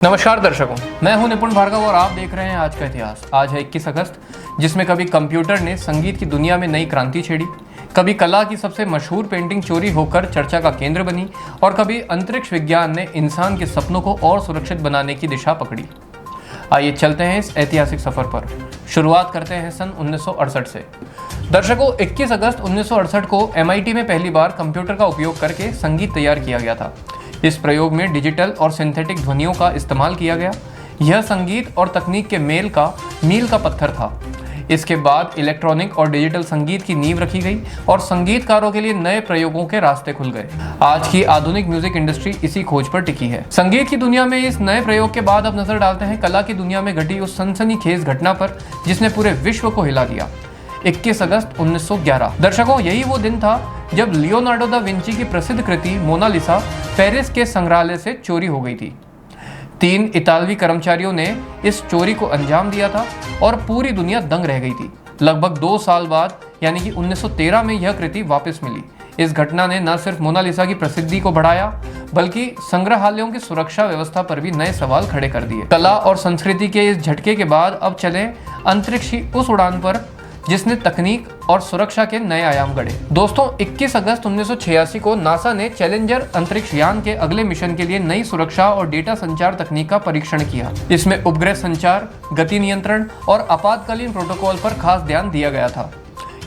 नमस्कार दर्शकों, मैं हूं निपुण भार्गव और आप देख रहे हैं आज का इतिहास। आज है 21 अगस्त, जिसमें कभी कंप्यूटर ने संगीत की दुनिया में नई क्रांति छेड़ी, कभी कला की सबसे मशहूर पेंटिंग चोरी होकर चर्चा का केंद्र बनी और कभी अंतरिक्ष विज्ञान ने इंसान के सपनों को और सुरक्षित बनाने की दिशा पकड़ी। आइए चलते हैं इस ऐतिहासिक सफर पर। शुरुआत करते हैं सन 1968 से। दर्शकों, 21 अगस्त 1968 को MIT में पहली बार कंप्यूटर का उपयोग करके संगीत तैयार किया गया था। इस प्रयोग में डिजिटल और सिंथेटिक ध्वनियों का इस्तेमाल किया गया। यह संगीत और तकनीक के मेल का मील का पत्थर था। इसके बाद इलेक्ट्रॉनिक और डिजिटल संगीत की नींव रखी गई और संगीतकारों के लिए नए प्रयोगों के रास्ते खुल गए। आज की आधुनिक म्यूजिक इंडस्ट्री इसी खोज पर टिकी है। संगीत की दुनिया में इस नए प्रयोग के बाद अब नजर डालते हैं कला की दुनिया में घटी उस सनसनीखेज घटना पर जिसने पूरे विश्व को हिला दिया। 21 अगस्त 1911। दर्शकों, यही वो दिन था जब लियोनार्डो दा विंची की प्रसिद्ध कृति मोनालिसा पेरिस के संग्रहालय से चोरी हो गई थी। 3 इतालवी कर्मचारियों ने इस चोरी को अंजाम दिया था और पूरी दुनिया दंग रह गई थी। लगभग 2 साल बाद यानी कि 1913 में यह कृति वापस मिली। इस घटना ने न सिर्फ मोनालिसा की प्रसिद्धि को बढ़ाया बल्कि संग्रहालयों की सुरक्षा व्यवस्था पर भी नए सवाल खड़े कर दिए। कला और संस्कृति के इस झटके के बाद अब चले अंतरिक्ष की उस उड़ान पर जिसने तकनीक और सुरक्षा के नए आयाम गढ़े। दोस्तों, 21 अगस्त 1986 को नासा ने चैलेंजर अंतरिक्ष यान के अगले मिशन के लिए नई सुरक्षा और डेटा संचार तकनीक का परीक्षण किया। इसमें उपग्रह संचार, गति नियंत्रण और आपातकालीन प्रोटोकॉल पर खास ध्यान दिया गया था।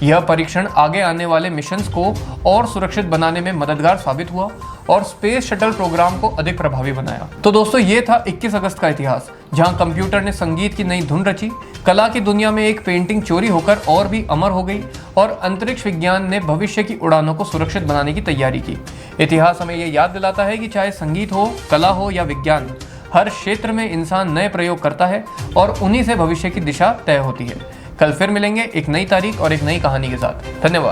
यह परीक्षण आगे आने वाले मिशंस को और सुरक्षित बनाने में मददगार साबित हुआ और स्पेस शटल प्रोग्राम को अधिक प्रभावी बनाया। तो दोस्तों, ये था 21 अगस्त का इतिहास, जहां कंप्यूटर ने संगीत की नई धुन रची, कला की दुनिया में एक पेंटिंग चोरी होकर और भी अमर हो गई और अंतरिक्ष विज्ञान ने भविष्य की उड़ानों को सुरक्षित बनाने की तैयारी की। इतिहास हमें ये याद दिलाता है कि चाहे संगीत हो, कला हो या विज्ञान, हर क्षेत्र में इंसान नए प्रयोग करता है और उन्हीं से भविष्य की दिशा तय होती है। कल फिर मिलेंगे एक नई तारीख और एक नई कहानी के साथ। धन्यवाद।